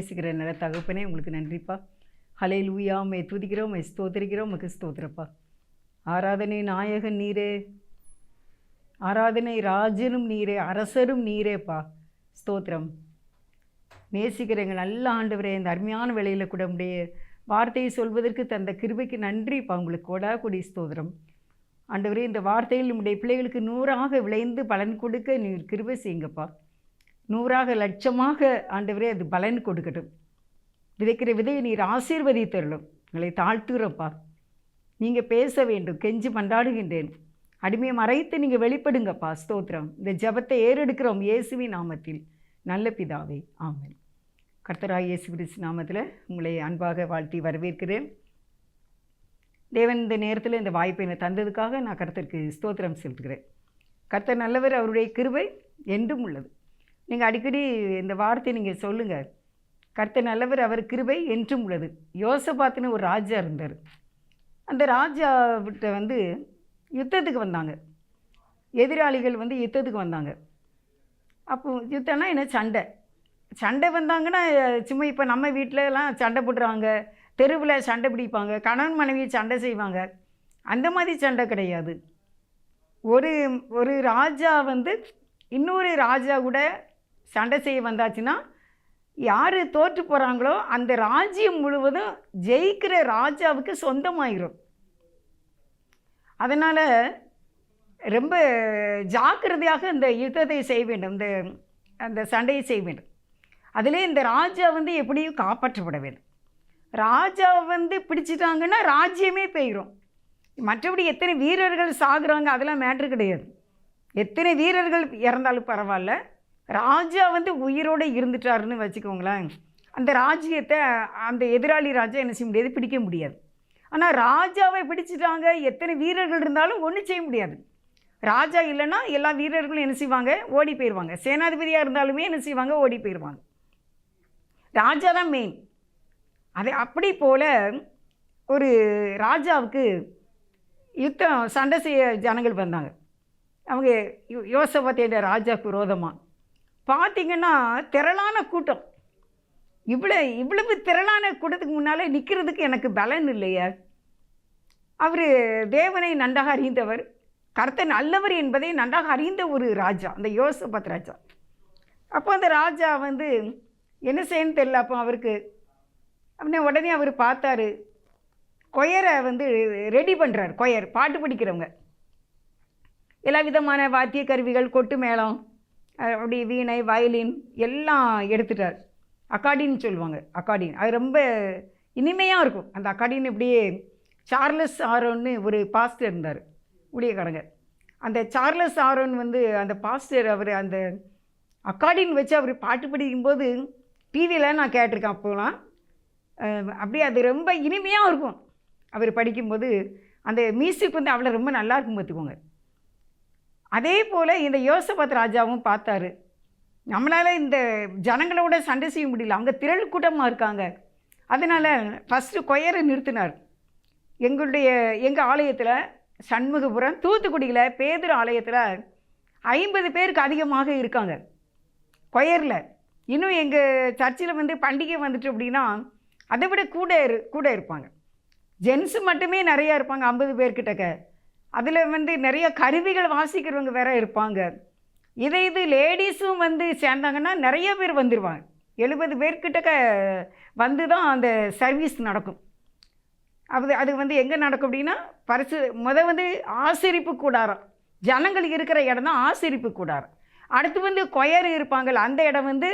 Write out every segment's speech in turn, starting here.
நேசிக்கிற நல்ல தகப்பனே, உங்களுக்கு நன்றிப்பா. ஹல்லேலூயா. உம்மை துதிக்கிறோம், உம்மை ஸ்தோத்திரிக்கிறோம், உமக்கு ஸ்தோத்திரப்பா. ஆராதனை நாயகன் நீரே, ஆராதனை ராஜனும் நீரே, அரசரும் நீரேப்பா. ஸ்தோத்திரம். நேசிக்கிற எங்கள் நல்ல ஆண்டவரே, இந்த அருமையான வேளையில் கூட உடைய வார்த்தையை சொல்வதற்கு தந்த கிருபைக்கு நன்றிப்பா. உங்களுக்கு கொடா கொடி ஸ்தோத்திரம் ஆண்டவரே. இந்த வார்த்தையில் நம்முடைய பிள்ளைகளுக்கு 100ஆக விளைந்து பலன் கொடுக்க நீர் கிருபை செய்யுங்கப்பா. 100ஆக லட்சமாக ஆண்டவரே அது பலன் கொடுக்கட்டும். விதைக்கிற விதையை நீர் ஆசீர்வதித்தருளும். எங்களை தாழ்த்துகிறப்பா. நீங்கள் பேச வேண்டும், கெஞ்சி மன்றாடுகின்றேன். அடிமையை மறைத்து நீங்கள் வெளிப்படுங்கப்பா. ஸ்தோத்திரம். இந்த ஜெபத்தை ஏறெடுக்கிறோம் இயேசுவின் நாமத்தில், நல்ல பிதாவே, ஆமென். கர்த்தராகிய இயேசு கிறிஸ்து நாமத்தில் உங்களை அன்பாக வாழ்த்தி வரவேற்கிறேன். தேவன் இந்த நேரத்தில் இந்த வாய்ப்பை எனக்கு தந்ததுக்காக நான் கர்த்தருக்கு ஸ்தோத்திரம் செலுத்துகிறேன். கர்த்தர் நல்லவர், அவருடைய கிருபை என்றும் உள்ளது. நீங்கள் அடிக்கடி இந்த வார்த்தை நீங்கள் சொல்லுங்கள். கர்த்தர் நல்லவர், அவர் கிருபை என்றும் உள்ளது. யோசபாத்துன்னு ஒரு ராஜா இருந்தார். அந்த ராஜாவிட்ட யுத்தத்துக்கு வந்தாங்க. எதிராளிகள் யுத்தத்துக்கு வந்தாங்க. அப்போ யுத்தம்னா என்ன, சண்டை வந்தாங்கன்னா சும்மா இப்போ நம்ம வீட்டிலலாம் சண்டை போடுறாங்க, தெருவில் சண்டை பிடிப்பாங்க, கணவன் மனைவி சண்டை செய்வாங்க. அந்த மாதிரி சண்டை கிடையாது. ஒரு ராஜா இன்னொரு ராஜா கூட சண்டை செய்ய வந்தாச்சுன்னா யார் தோற்று போகிறாங்களோ அந்த ராஜ்யம் முழுவதும் ஜெயிக்கிற ராஜாவுக்கு சொந்தமாயிரும். அதனால் ரொம்ப ஜாக்கிரதையாக இந்த யுத்தத்தை செய்ய வேண்டும், அந்த சண்டையை செய்ய வேண்டும். அதிலே இந்த ராஜா எப்படியும் காப்பாற்றப்பட வேண்டும். ராஜா பிடிச்சிட்டாங்கன்னா ராஜ்யமே போயிடும். மற்றபடி எத்தனை வீரர்கள் சாகுறாங்க அதெல்லாம் மேட்ரு கிடையாது. எத்தனை வீரர்கள் இறந்தாலும் பரவாயில்ல, ராஜா உயிரோடு இருந்துட்டாருன்னு வச்சுக்கோங்களேன், அந்த ராஜ்யத்தை அந்த எதிராளி ராஜா என்ன செய்ய முடியாது, பிடிக்க முடியாது. ஆனால் ராஜாவை பிடிச்சிட்டாங்க, எத்தனை வீரர்கள் இருந்தாலும் ஒன்றும் செய்ய முடியாது. ராஜா இல்லைன்னா எல்லா வீரர்களும் என்ன செய்வாங்க, ஓடி போயிடுவாங்க. சேனாதிபதியாக இருந்தாலுமே என்ன செய்வாங்க, ஓடி போயிடுவாங்க. ராஜா தான் மெயின். அப்படி போல் ஒரு ராஜாவுக்கு சண்டை செய்ய ஜனங்கள் வந்தாங்க. அவங்க யோசபாத் என்ற ராஜாவுக்கு விரோதமாக பார்த்திங்கன்னா திரளான கூட்டம். இவ்வளவு திரளான கூட்டத்துக்கு முன்னால் நிற்கிறதுக்கு எனக்கு பலன் இல்லையா. அவர் தேவனை நன்றாக அறிந்தவர், கர்த்தர் நல்லவர் என்பதை நன்றாக அறிந்த ஒரு ராஜா அந்த யோசபாத் ராஜா. அப்போ அந்த ராஜா என்ன செய்யணும்னு தெரியல. அப்போ அவருக்கு உடனே அவர் பார்த்தாரு, கொயரை ரெடி பண்ணுறார். கொயர் பாட்டு படிக்கிறவங்க, எல்லா விதமான வாத்திய கருவிகள், கொட்டு மேளம், அப்படி வீணை, வயலின் எல்லாம் எடுத்துட்டார். அக்காடின்னு சொல்லுவாங்க, அக்காடின். அது ரொம்ப இனிமையாக இருக்கும் அந்த அக்காடின். இப்படியே சார்லஸ் ஆரோன்னு ஒரு பாஸ்டர் இருந்தார், ஊழியக்காரங்க. அந்த சார்லஸ் ஆரோன் அந்த பாஸ்டர் அவர் அந்த அக்காடின் வச்சு அவர் பாட்டு படிக்கும்போது டிவியில் நான் கேட்டிருக்கேன். அப்போலாம் அப்படியே அது ரொம்ப இனிமையாக இருக்கும். அவர் படிக்கும்போது அந்த மியூசிக் அவ்வளோ ரொம்ப நல்லா இருக்கும் பார்த்துக்கோங்க. அதே போல் இந்த யோசபாத் ராஜாவும் பார்த்தாரு, நம்மளால் இந்த ஜனங்களோட சண்டை செய்ய முடியல, அவங்க திரள் கூட்டமாக இருக்காங்க. அதனால் ஃபஸ்ட்டு கொயரை நிறுத்தினார். எங்கள் ஆலயத்தில் சண்முகபுரம், தூத்துக்குடியில் பேதுரு ஆலயத்தில் 50 பேருக்கு அதிகமாக இருக்காங்க கொயரில். இன்னும் எங்கள் சர்ச்சில் பண்டிகை வந்துட்டு அப்படின்னா அதை விட கூட இருப்பாங்க. ஜென்ஸு மட்டுமே நிறையா இருப்பாங்க, 50 பேர்கிட்டக்க. அதில் நிறைய கருவிகள் வாசிக்கிறவங்க வேற இருப்பாங்க. இது லேடிஸும் சேர்ந்தாங்கன்னா நிறைய பேர் வந்துடுவாங்க. 70 பேர்கிட்டக்க தான் அந்த சர்வீஸ் நடக்கும். அது எங்கே நடக்கும் அப்படின்னா ஆசரிப்பு கூடாரம், ஜனங்கள் இருக்கிற இடம் தான் ஆசரிப்பு கூடாரம். அடுத்து கொயர் இருப்பாங்க, அந்த இடம்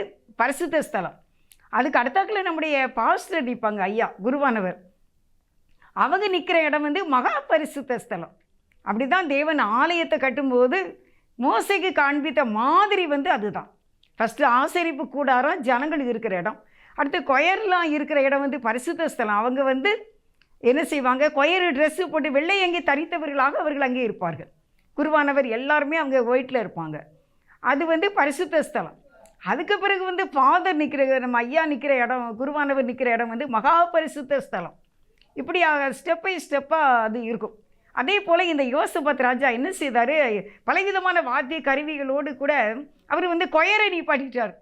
பரிசுத்த ஸ்தலம். அதுக்கு அடுத்தாக்கில் நம்முடைய பாஸ்டர் நிற்பாங்க, ஐயா குருவானவர். அவங்க நிற்கிற இடம் மகா பரிசுத்த ஸ்தலம். அப்படி தான் தேவன் ஆலயத்தை கட்டும்போது மோசைக்கு காண்பித்த மாதிரி அதுதான். ஃபஸ்ட்டு ஆசரிப்பு கூடாரம், ஜனங்கள் இருக்கிற இடம். அடுத்து கொயர்லாம் இருக்கிற இடம் பரிசுத்த ஸ்தலம். அவங்க என்ன செய்வாங்க, கொயர் ட்ரெஸ்ஸு போட்டு வெள்ளை அங்கே தரித்தவர்களாக அவர்கள் அங்கே இருப்பார்கள். குருவானவர் எல்லாருமே அவங்க ஒயிட்டில் இருப்பாங்க. அது பரிசுத்த ஸ்தலம். அதுக்கு பிறகு ஃபாதர் நிற்கிற, நம்ம ஐயா நிற்கிற இடம், குருவானவர் நிற்கிற இடம் மகா பரிசுத்த ஸ்தலம். இப்படி ஸ்டெப் பை ஸ்டெப்பாக அது இருக்கும். அதே போல் இந்த யோசபாத் ராஜா என்ன செய்தார், பலவிதமான வாத்திய கருவிகளோடு கூட அவர் கொயரை நிப்பாட்டிட்டார்.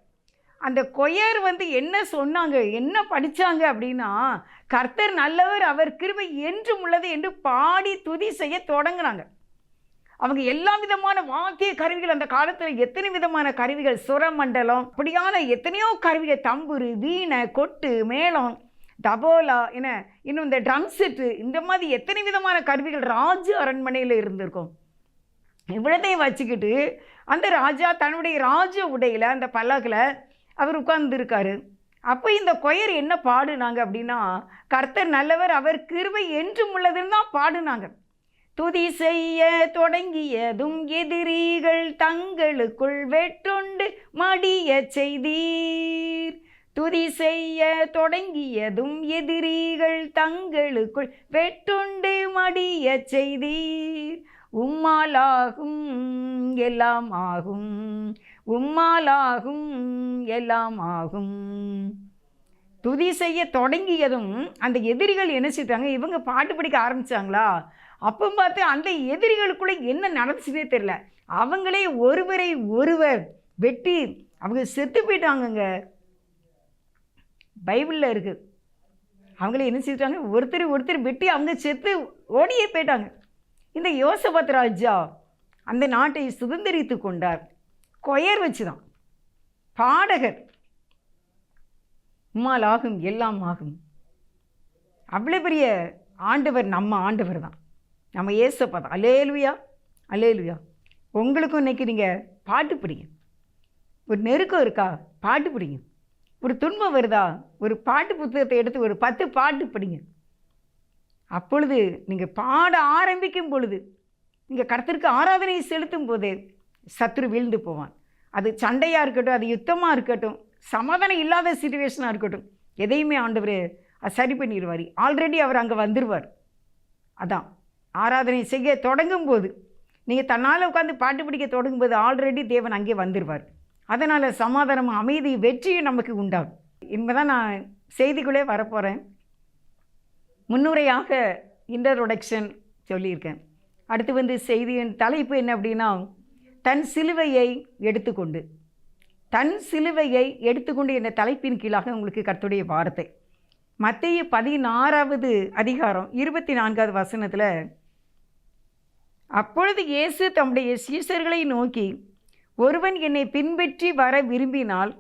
அந்த கொயர் வந்து என்ன சொன்னாங்க, என்ன படித்தாங்க அப்படின்னா, கர்த்தர் நல்லவர், அவர் கிருபை என்றும் உள்ளது என்று பாடி துதி செய்ய தொடங்கினாங்க. அவங்க எல்லா விதமான வாத்திய கருவிகள், அந்த காலத்தில் எத்தனை விதமான கருவிகள், சுரமண்டலம், அப்படியான எத்தனையோ கருவிகள், தம்புரு, வீணை, கொட்டு, மேளம், தபோலா, இன்னும் இந்த ட்ரம் செட்டு, இந்த மாதிரி எத்தனை விதமான கருவிகள் ராஜ அரண்மனையில் இருந்திருக்கும். இவ்வளத்தையும் வச்சுக்கிட்டு அந்த ராஜா தன்னுடைய ராஜ உடையில் அந்த பல்லக்கில் அவர் உட்கார்ந்துருக்காரு. அப்போ இந்த கொயர் என்ன பாடுனாங்க அப்படின்னா, கர்த்தர் நல்லவர், அவர் கிருபை என்றும் உள்ளதுன்னு தான் பாடுனாங்க. துதி செய்ய தொடங்கியதும் எதிரிகள் தங்களுக்குள் வெட்டுண்டு மடிய செய்தீர். துதி செய்ய தொடங்கியதும் எதிரிகள் தங்களுக்குள் வெட்டுண்டு மடிய செய்தீர். உம்மாலாகும் எல்லாம் ஆகும், உம்மாலாகும் எல்லாம் ஆகும். துதி செய்ய தொடங்கியதும் அந்த எதிரிகள் என்ன செய்தாங்க, இவங்க பாட்டு படிக்க ஆரம்பித்தாங்களா, அப்போ பார்த்து அந்த எதிரிகளுக்குள்ளே என்ன நடந்துச்சுன்னே தெரியல. அவங்களே ஒருவரை ஒருவர் வெட்டி அவங்க செத்து போயிட்டாங்கங்க. பைபிளில் இருக்குது. அவங்களே என்ன செய்தாங்க, ஒருத்தர் ஒருத்தர் வெட்டி அவங்க செத்து ஓடியே போயிட்டாங்க. இந்த யோசபாத் ராஜா அந்த நாட்டை சுதந்திரித்து கொண்டார். கொயர் வச்சு தான், பாடகர். உம்மால் ஆகும் எல்லாம் ஆகும். அவ்வளோ பெரிய ஆண்டவர் நம்ம ஆண்டவர் தான், நம்ம ஏசப்பா தான். அல்லேலுயா அல்லேலுயா. உங்களுக்கும் இன்றைக்கி நீங்கள் பாட்டு பிடிங்க. ஒரு நெருக்கம் இருக்கா, பாட்டு பிடிங்க. ஒரு துன்பம் வருதா, ஒரு பாட்டு புத்தகத்தை எடுத்து ஒரு 10 பாட்டு படிங்க. அப்பொழுது நீங்கள் பாட ஆரம்பிக்கும் பொழுது, நீங்கள் கர்த்தருக்கு ஆராதனை செலுத்தும் போதே சத்துரு வீழ்ந்து போவான். அது சண்டையாக இருக்கட்டும், அது யுத்தமாக இருக்கட்டும், சமாதானம் இல்லாத சிச்சுவேஷனாக இருக்கட்டும், எதையுமே ஆண்டவர் சரி பண்ணிடுவார். ஆல்ரெடி அவர் அங்கே வந்துடுவார். அதான் ஆராதனை செய்ய தொடங்கும் போது, நீங்கள் தன்னால் உட்காந்து பாட்டு பிடிக்க தொடங்கும்போது ஆல்ரெடி தேவன் அங்கே வந்துடுவார். அதனால் சமாதானம், அமைதி, வெற்றியும் நமக்கு உண்டாகும். இனிமேதான் நான் செய்திக்குள்ளே வரப்போகிறேன். முன்னுரையாக இன்ட்ரோடக்ஷன் சொல்லியிருக்கேன். அடுத்து வந்து செய்தியின் தலைப்பு என்ன அப்படின்னா, தன் சிலுவையை எடுத்துக்கொண்டு. தன் சிலுவையை எடுத்துக்கொண்டு என்ற தலைப்பின் கீழாக உங்களுக்கு கர்த்தருடைய வார்த்தை. மத்தேயு 16வது அதிகாரம் 24வது வசனத்தில், அப்பொழுது இயேசு தம்முடைய சீஷர்களை நோக்கி, ஒருவன் என்னை பின்பற்றி வர விரும்பினால்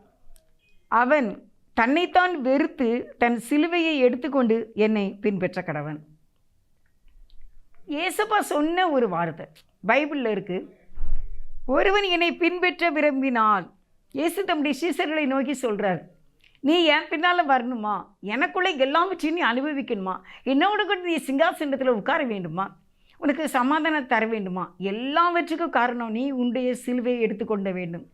அவன் தன்னைத்தான் வெறுத்து தன் சிலுவையை எடுத்துக்கொண்டு என்னை பின்பற்ற கடவன். இயேசுப்பா சொன்ன ஒரு வார்த்தை பைபிளில் இருக்குது. ஒருவன் என்னை பின்பற்ற விரும்பினால், இயேசு தம்முடைய சீஷர்களை நோக்கி சொல்கிறார், நீ என் பின்னால் வரணுமா, எனக்குள்ளே எல்லாவற்றையும் நீ அனுபவிக்கணுமா, என்னோட கூட நீ சிங்காசனத்தில் உட்கார வேண்டுமா, உனக்கு சமாதானம் தர வேண்டுமா, எல்லாவற்றுக்கும் காரணம் நீ உன்னுடைய சிலுவையை எடுத்துக்கொள்ள வேண்டும்.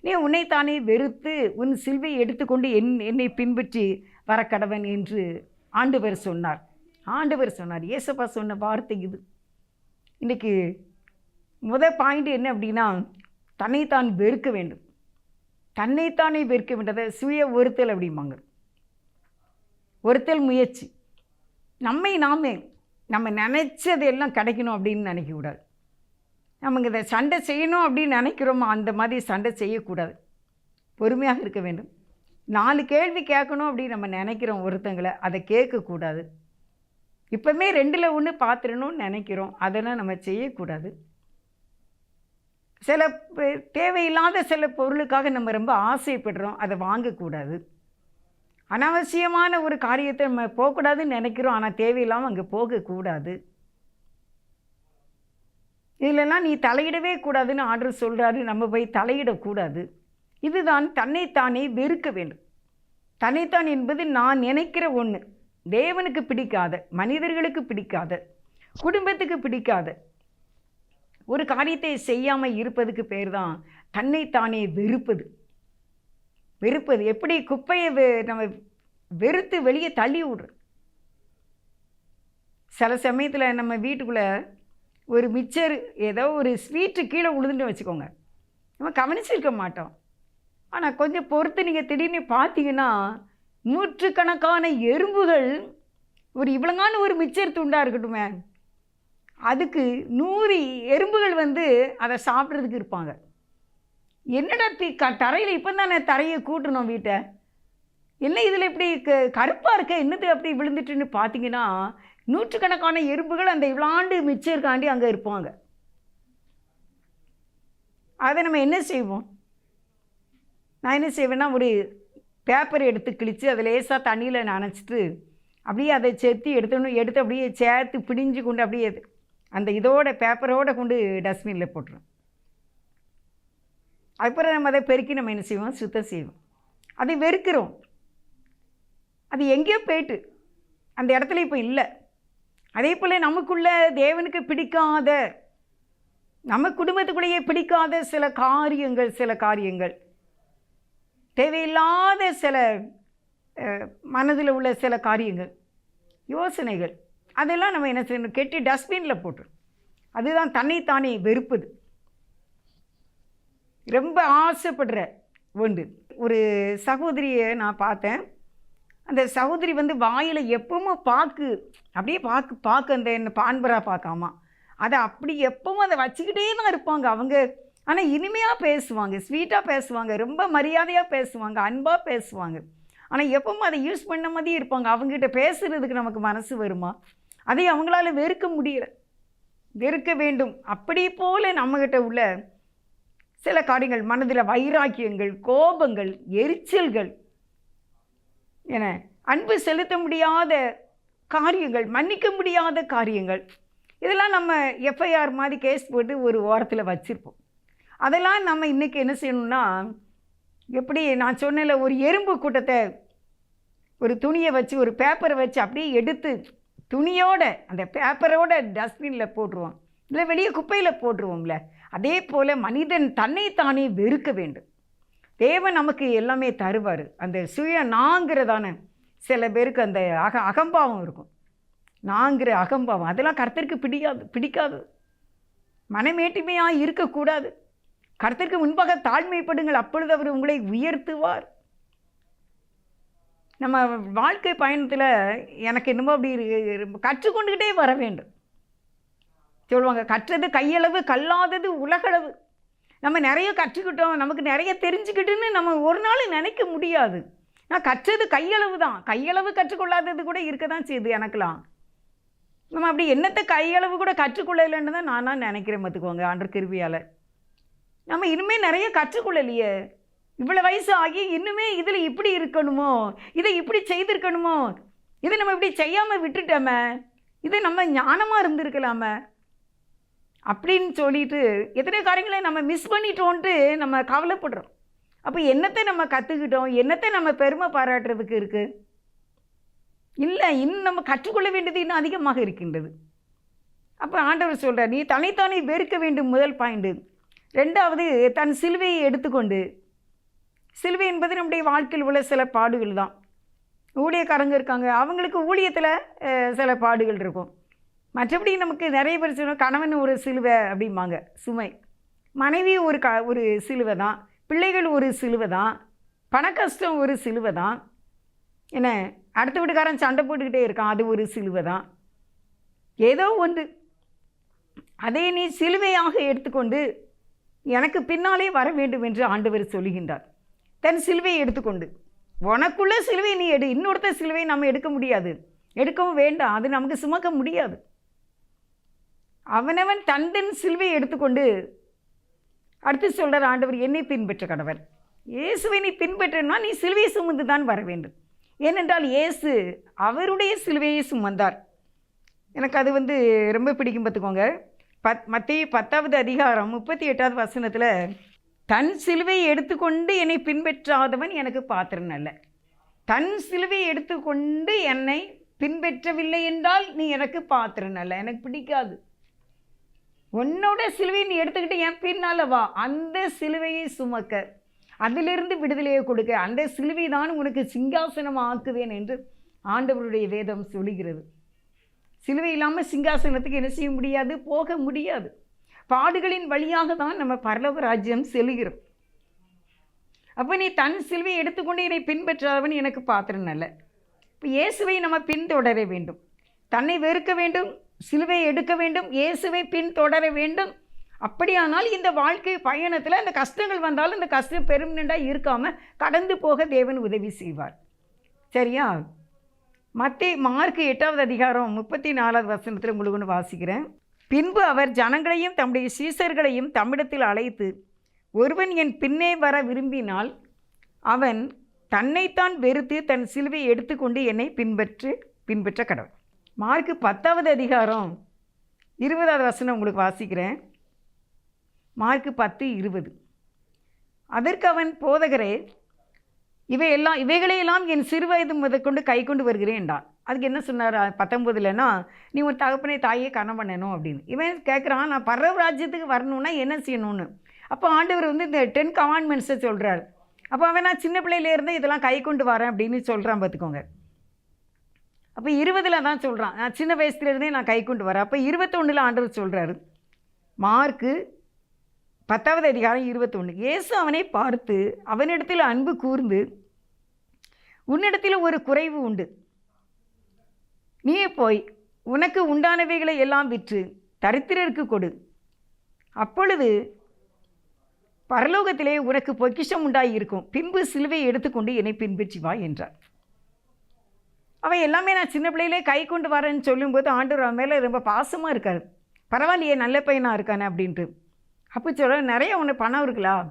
நீ உன்னைத்தானே வெறுத்து உன் சிலுவையை எடுத்துக்கொண்டு என்னை பின்பற்றி வர கடவன் என்று ஆண்டவர் சொன்னார். இயேசப்பா சொன்ன வார்த்தை இது. இன்றைக்கி முதல் பாயிண்ட் என்ன அப்படின்னா, தன்னைத்தான் வெறுக்க வேண்டும். தன்னைத்தானே வெறுக்க வேண்டதை சுய ஒருத்தல் அப்படிம்பாங்க. ஒருத்தல் முயற்சி. நம்ம நினச்சது எல்லாம் கிடைக்கணும் அப்படின்னு நினைக்கக்கூடாது. நமக்கு இதை சண்டை செய்யணும் அப்படின்னு நினைக்கிறோமா, அந்த மாதிரி சண்டை செய்யக்கூடாது. பொறுமையாக இருக்க வேண்டும். 4 கேள்வி கேட்கணும் அப்படின்னு நம்ம நினைக்கிறோம் ஒருத்தங்களை, அதை கேட்கக்கூடாது. இப்போமே 2ல் 1 பார்த்துடணும்னு நினைக்கிறோம், அதெல்லாம் நம்ம செய்யக்கூடாது. சில தேவையில்லாத சில பொருளுக்காக நம்ம ரொம்ப ஆசைப்படுறோம், அதை வாங்கக்கூடாது. அனாவசியமான ஒரு காரியத்தை நம்ம போகக்கூடாதுன்னு நினைக்கிறோம், ஆனால் தேவையில்லாமல் அங்கே போகக்கூடாது. இதிலெல்லாம் நீ தலையிடவே கூடாதுன்னு ஆர்டர் சொல்கிறாரு, நம்ம போய் தலையிடக்கூடாது. இதுதான் தன்னைத்தானே வெறுக்க வேண்டும். தன்னைத்தான் என்பது நான் நினைக்கிற ஒன்று, தேவனுக்கு பிடிக்காத, மனிதர்களுக்கு பிடிக்காத, குடும்பத்துக்கு பிடிக்காத ஒரு காரியத்தை செய்யாமல் இருப்பதுக்கு பேர் தான் தன்னைத்தானே வெறுப்பது. எப்படி குப்பையை நம்ம வெறுத்து வெளியே தள்ளி விடுறோம். சில சமயத்தில் நம்ம வீட்டுக்குள்ளே ஒரு மிச்சர், ஏதோ ஒரு ஸ்வீட்டு கீழே விழுதுன்னு வச்சுக்கோங்க, நம்ம கவனிச்சிருக்க மாட்டோம். ஆனால் கொஞ்சம் பொறுத்து நீங்கள் திடீர்னு பார்த்தீங்கன்னா, நூற்றுக்கணக்கான எறும்புகள் ஒரு இவ்வளங்கான ஒரு மிச்சர் துண்டாக இருக்கட்டுமே, அதுக்கு 100 எறும்புகள் வந்து அதை சாப்பிட்றதுக்கு இருப்பாங்க. என்னடா தரையில் இப்போ தான் நான் தரையை கூட்டணும் வீட்டை, என்ன இதில் இப்படி கருப்பாக இருக்க என்னது அப்படி விழுந்துட்டுன்னு பார்த்தீங்கன்னா, நூற்றுக்கணக்கான எறும்புகள் அந்த இவ்வளாண்டு மிச்சம் இருக்காண்டி அங்கே இருப்பாங்க. அதை நம்ம என்ன செய்வோம்? நான் என்ன செய்வேன்னா, ஒரு பேப்பரை எடுத்து கிழித்து அதை லேசாக தண்ணியில் நனைச்சிட்டு அப்படியே அதை எடுத்து அப்படியே சேர்த்து பிடிஞ்சு கொண்டு அப்படியே அந்த இதோட பேப்பரோடு கொண்டு டஸ்ட்பினில் போட்டுருவோம். அதுக்கப்புறம் நம்ம அதை பெருக்கி நம்ம என்ன செய்வோம்? சுத்தம் செய்வோம். அதை வெறுக்கிறோம். அது எங்கேயோ போயிட்டு அந்த இடத்துல இப்போ இல்லை. அதே போல் நமக்குள்ள தேவனுக்கு பிடிக்காத, நம்ம குடும்பத்துக்குள்ளேயே பிடிக்காத சில காரியங்கள், தேவையில்லாத சில மனதில் உள்ள சில காரியங்கள், யோசனைகள், அதெல்லாம் நம்ம என்ன செய்யணும்? கெட்டி டஸ்ட்பினில் போட்டுரும். அதுதான் தன்னைத்தானே வெறுப்பது. ரொம்ப ஆசைப்படுற ஒன்று. ஒரு சகோதரியை நான் பார்த்தேன். அந்த சகோதரி வாயில் எப்பவும் அப்படியே பாக்கு அந்த என்ன பான்பரா பார்க்காமா அதை அப்படி எப்பவும் அதை வச்சுக்கிட்டே தான் இருப்பாங்க அவங்க. ஆனால் இனிமையாக பேசுவாங்க, ஸ்வீட்டாக பேசுவாங்க, ரொம்ப மரியாதையாக பேசுவாங்க, அன்பாக பேசுவாங்க. ஆனால் எப்பவும் அதை யூஸ் பண்ண மாதிரி இருப்பாங்க. அவங்ககிட்ட பேசுகிறதுக்கு நமக்கு மனசு வருமா? அதை அவங்களால வெறுக்க முடியல. வெறுக்க வேண்டும். அப்படி போல் நம்மகிட்ட உள்ள சில காரியங்கள், மனதில் வைராக்கியங்கள், கோபங்கள், எரிச்சல்கள், என அன்பு செலுத்த முடியாத காரியங்கள், மன்னிக்க முடியாத காரியங்கள், இதெல்லாம் நம்ம எஃப்ஐஆர் மாதிரி கேஸ் போட்டு ஒரு ஓரத்தில் வச்சுருப்போம். அதெல்லாம் நம்ம இன்றைக்கி என்ன செய்யணும்னா, எப்படி நான் சொன்னேன்ல, ஒரு எறும்பு கூட்டத்தை ஒரு துணியை வச்சு, ஒரு பேப்பரை வச்சு அப்படியே எடுத்து துணியோட அந்த பேப்பரோட டஸ்ட்பினில் போட்டுருவோம், இல்லை வெளியே குப்பையில் போட்டுருவோம்ல. அதே போல் மனிதன் தன்னைத்தானே வெறுக்க வேண்டும். தேவன் நமக்கு எல்லாமே தருவார். அந்த நாங்கிறதான சில பேருக்கு அந்த அகம்பாவம் இருக்கும். நாங்கிற அகம்பாவம் அதெல்லாம் கர்த்தருக்கு பிடிக்காது. மனமேட்டிமையாக இருக்கக்கூடாது. கர்த்தருக்கு முன்பாக தாழ்மைப்படுங்கள், அப்பொழுது அவர் உங்களை உயர்த்துவார். நம்ம வாழ்க்கை பயணத்தில் எனக்கு என்னமோ அப்படி கற்றுக்கொண்டுக்கிட்டே வர வேண்டும். சொல்லுவாங்க, கற்றது கையளவு கல்லாதது உலகளவு. நம்ம நிறைய கற்றுக்கிட்டோம், நமக்கு நிறைய தெரிஞ்சுக்கிட்டுன்னு நம்ம ஒரு நாள் நினைக்க முடியாது. நான் கற்றது கையளவு தான். கையளவு கற்றுக்கொள்ளாதது கூட இருக்க தான் செய்யுது எனக்கெலாம். நம்ம அப்படி என்னத்தை கையளவு கூட கற்றுக்கொள்ளலைன்னு தான் நான் நினைக்கிறேன். பார்த்துக்கோங்க, ஆண்டவர் கிருபையால் நம்ம இனிமேல் நிறைய கற்றுக்கொள்ளலையே. இவ்வளோ வயசு ஆகி இன்னுமே இதில் இப்படி இருக்கணுமோ, இதை இப்படி செய்திருக்கணுமோ, இதை நம்ம இப்படி செய்யாமல் விட்டுட்டோமே, இதை நம்ம ஞானமாக இருந்திருக்கலாமே அப்படின்னு சொல்லிட்டு எத்தனை காரியங்களை நம்ம மிஸ் பண்ணிட்டோன்ட்டு நம்ம கவலைப்படுறோம். அப்போ என்னத்தை நம்ம கற்றுக்கிட்டோம், என்னத்தை நம்ம பெருமை பாராட்டுறதுக்கு இருக்குது? இல்லை, இன்னும் நம்ம கற்றுக்கொள்ள வேண்டியது இன்னும் அதிகமாக இருக்கின்றது. அப்போ ஆண்டவர் சொல்கிறார், நீ தன்னைத்தானே வெறுக்க வேண்டும், முதல் பாயிண்ட்டு. ரெண்டாவது, தன் சிலுவையை எடுத்துக்கொண்டு. சிலுவை என்பது நம்முடைய வாழ்க்கையில் உள்ள சில பாடுகள் தான். ஊழியக்காரங்க இருக்காங்க, அவங்களுக்கு ஊழியத்தில் சில பாடுகள் இருக்கும். மற்றபடி நமக்கு நிறைய பேர் சொல்லுவோம், கணவன் ஒரு சிலுவை அப்படிம்பாங்க, சுமை. மனைவி ஒரு சிலுவை தான், பிள்ளைகள் ஒரு சிலுவை தான், பண கஷ்டம் ஒரு சிலுவை தான், என்ன அடுத்த வீட்டுக்காரன் சண்டை போட்டுக்கிட்டே இருக்கான், அது ஒரு சிலுவை தான். ஏதோ ஒன்று அதை நீ சிலுவையாக எடுத்துக்கொண்டு எனக்கு பின்னாலே வர வேண்டும் என்று ஆண்டவர் சொல்லுகின்றார். தன் சிலுவையை எடுத்துக்கொண்டு, உனக்குள்ள சிலுவை நீ எடு. இன்னொருத்த சிலுவை நம்ம எடுக்க முடியாது, எடுக்கவும் வேண்டாம், அது நமக்கு சுமக்க முடியாது. அவனவன் தன் சிலுவையை எடுத்துக்கொண்டு அடுத்து சொல்கிற ஆண்டவர், என்னை பின்பற்ற கடவர். இயேசுவை நீ பின்பற்றனா நீ சிலுவையை சுமந்து தான் வர வேண்டும். ஏனென்றால் இயேசு அவருடைய சிலுவையை சுமந்தார். எனக்கு அது ரொம்ப பிடிக்கும். பார்த்துக்கோங்க, மத்தேயு 10வது அதிகாரம் 38வது வசனத்தில், தன் சிலுவையை எடுத்துக்கொண்டு என்னை பின்பற்றாதவன் எனக்கு பாத்திரன் அல்ல. தன் சிலுவையை எடுத்துக்கொண்டு என்னை பின்பற்றவில்லை என்றால் நீ எனக்கு பாத்திரன் அல்ல, எனக்கு பிடிக்காது. உன்னோட சிலுவையை நீ எடுத்துக்கிட்டு என் பின்னால் வா, அந்த சிலுவையை சுமக்க, அதிலிருந்து விடுதலையை கொடுக்க, அந்த சிலுவை தான் உனக்கு சிங்காசனம் ஆக்குவேன் என்று ஆண்டவருடைய வேதம் சொல்லுகிறது. சிலுவை இல்லாமல் சிங்காசனத்துக்கு என்ன செய்ய முடியாது, போக முடியாது. பாடுகளின் வழியாக தான் நம்ம பரலோக ராஜ்யம் செல்கிறோம். அப்போ நீ தன் சிலுவையை எடுத்துக்கொண்டு என்னை பின்பற்றாதவன் எனக்கு பாத்திரன் அல்ல. இப்போ இயேசுவை நம்ம பின்தொடர வேண்டும். தன்னை வெறுக்க வேண்டும், சிலுவையை எடுக்க வேண்டும், இயேசுவை பின்தொடர வேண்டும். அப்படியானால் இந்த வாழ்க்கை பயணத்தில் அந்த கஷ்டங்கள் வந்தாலும் இந்த கஷ்டம் பெர்மனெண்ட்டாக இருக்காமல் கடந்து போக தேவன் உதவி செய்வார். சரியா? மார்க் 8வது அதிகாரம் 34வது வசனத்தில் உங்களுக்கு ஒன்று வாசிக்கிறேன். பின்பு அவர் ஜனங்களையும் தம்முடைய சீசர்களையும் தம்மிடத்தில் அழைத்து, ஒருவன் என் பின்னே வர விரும்பினால் அவன் தன்னைத்தான் வெறுத்து தன் சிலுவையை எடுத்துக்கொண்டு என்னை பின்பற்ற கடவுள். மார்க் 10வது அதிகாரம் 20வது வசனம் உங்களுக்கு வாசிக்கிறேன். மார்க் 10:20. அதற்கு அவன், போதகரே, இவைகளையெல்லாம் என் சிறுவயது முதற்கொண்டு கை கொண்டு வருகிறேன் என்றான். அதுக்கு என்ன சொன்னார் 19லன்னா, நீ ஒரு தகப்பனை தாயே கனம் பண்ணணும் அப்படின்னு. இவன் கேட்குறான், நான் பரவ ராஜ்யத்துக்கு வரணுன்னா என்ன செய்யணும்னு. அப்போ ஆண்டவர் வந்து இந்த 10 கமாண்ட்மெண்ட்ஸை சொல்கிறார். அப்போ அவன், நான் சின்ன பிள்ளையிலேருந்து இதெல்லாம் கை கொண்டு வரேன் அப்படின்னு சொல்கிறான் பார்த்துக்கோங்க. அப்போ 20ல் தான் சொல்கிறான், நான் சின்ன வயசுலேருந்தே நான் கை கொண்டு வரேன். அப்போ 21ல் ஆண்டவர் சொல்கிறாரு. மார்க்கு 10வது அதிகாரம் 21. இயேசு அவனை பார்த்து அவனிடத்தில் அன்பு கூர்ந்து, உன்னிடத்தில் ஒரு குறைவு உண்டு, நீ போய் உனக்கு உண்டானவைகளை எல்லாம் விற்று தரித்திரருக்கு கொடு, அப்பொழுது பரலோகத்திலே உனக்கு பொக்கிஷம் உண்டாயிருக்கும், பின்பு சிலுவையை எடுத்துக்கொண்டு என்னை பின்பற்றி வா என்றார். அவன் எல்லாமே நான் சின்ன பிள்ளையிலே கை கொண்டு வரேன்னு சொல்லும்போது ஆண்டவர் அவன் மேலே ரொம்ப பாசமாக இருக்கார். பரவாயில்லையே, நல்ல பையனாக இருக்கானே அப்படின்ட்டு. அப்போ சொல்ல, நிறைய உன்னை பணம் இருக்கலாம்,